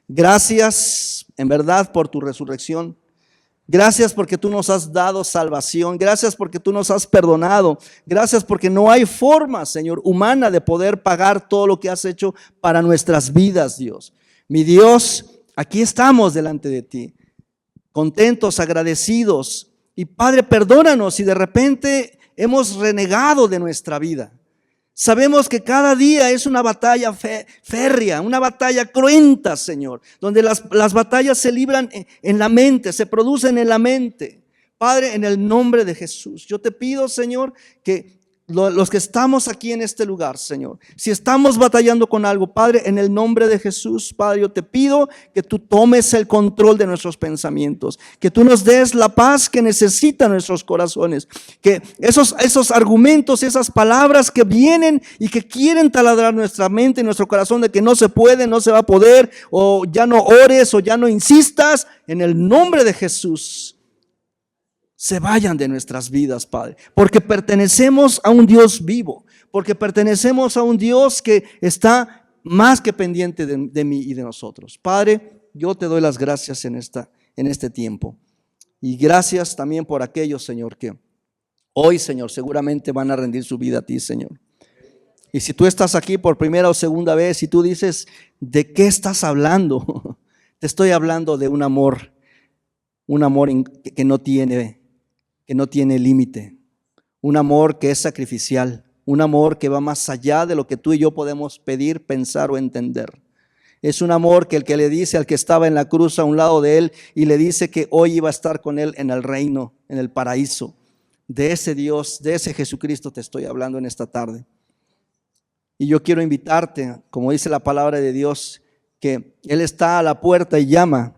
Gracias en verdad por tu resurrección. Gracias porque tú nos has dado salvación. Gracias porque tú nos has perdonado. Gracias porque no hay forma, Señor, humana de poder pagar todo lo que has hecho para nuestras vidas, Dios. Mi Dios, aquí estamos delante de ti, contentos, agradecidos. Y Padre, perdónanos si de repente hemos renegado de nuestra vida. Sabemos que cada día es una batalla férrea, una batalla cruenta, Señor, donde las batallas se libran en la mente, se producen en la mente. Padre, en el nombre de Jesús, yo te pido, Señor, que los que estamos aquí en este lugar, Señor, si estamos batallando con algo, Padre, en el nombre de Jesús, Padre, yo te pido que tú tomes el control de nuestros pensamientos, que tú nos des la paz que necesitan nuestros corazones, que esos argumentos, esas palabras que vienen y que quieren taladrar nuestra mente y nuestro corazón de que no se puede, no se va a poder, o ya no ores, o ya no insistas, en el nombre de Jesús, se vayan de nuestras vidas, Padre, porque pertenecemos a un Dios vivo, porque pertenecemos a un Dios que está más que pendiente de mí y de nosotros. Padre, yo te doy las gracias en este tiempo, y gracias también por aquellos, Señor, que hoy, Señor, seguramente van a rendir su vida a ti, Señor. Y si tú estás aquí por primera o segunda vez y tú dices, ¿de qué estás hablando? Te estoy hablando de un amor que no tiene límite, un amor que es sacrificial, un amor que va más allá de lo que tú y yo podemos pedir, pensar o entender. Es un amor que el que le dice al que estaba en la cruz a un lado de él y le dice que hoy iba a estar con él en el reino, en el paraíso. De ese Dios, de ese Jesucristo te estoy hablando en esta tarde. Y yo quiero invitarte, como dice la palabra de Dios, que Él está a la puerta y llama.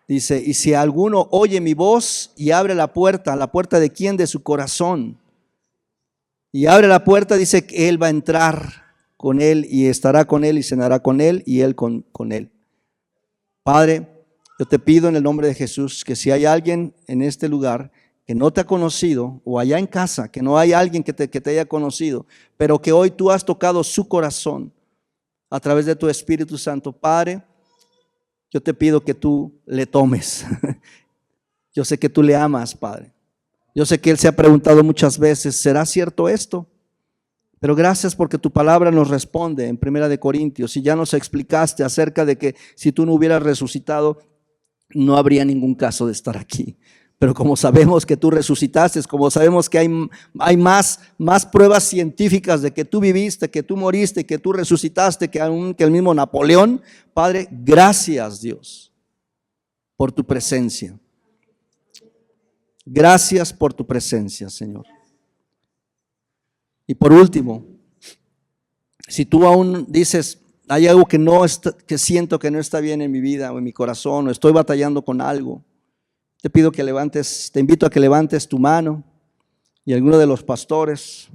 Dice, y si alguno oye mi voz y abre la puerta ¿de quién? De su corazón. Y abre la puerta, dice que Él va a entrar con él y estará con él y cenará con él y él con él. Padre, yo te pido en el nombre de Jesús que si hay alguien en este lugar que no te ha conocido, o allá en casa, que no hay alguien que te haya conocido, pero que hoy tú has tocado su corazón a través de tu Espíritu Santo, Padre, yo te pido que tú le tomes. Yo sé que tú le amas, Padre. Yo sé que Él se ha preguntado muchas veces, ¿será cierto esto? Pero gracias porque tu palabra nos responde en 1 Corintios, y ya nos explicaste acerca de que si tú no hubieras resucitado, no habría ningún caso de estar aquí. Pero como sabemos que tú resucitaste, como sabemos que hay más pruebas científicas de que tú viviste, que tú moriste, que tú resucitaste, que el mismo Napoleón, Padre, gracias Dios por tu presencia. Gracias por tu presencia, Señor. Y por último, si tú aún dices, hay algo que siento que no está bien en mi vida o en mi corazón, o estoy batallando con algo, te pido que te invito a que levantes tu mano, y alguno de los pastores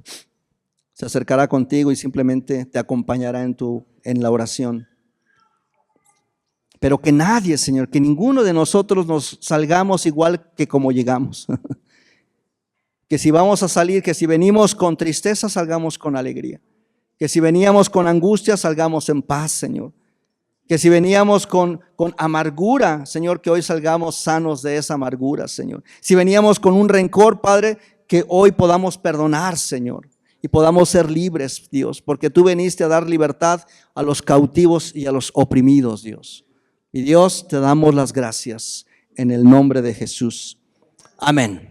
se acercará contigo y simplemente te acompañará en la oración. Pero que nadie, Señor, que ninguno de nosotros nos salgamos igual que como llegamos. Que si vamos a salir, que si venimos con tristeza, salgamos con alegría. Que si veníamos con angustia, salgamos en paz, Señor. Que si veníamos con amargura, Señor, que hoy salgamos sanos de esa amargura, Señor. Si veníamos con un rencor, Padre, que hoy podamos perdonar, Señor. Y podamos ser libres, Dios, porque tú viniste a dar libertad a los cautivos y a los oprimidos, Dios. Y Dios, te damos las gracias en el nombre de Jesús. Amén.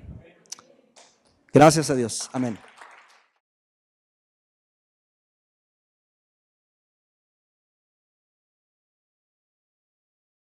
Gracias a Dios. Amén.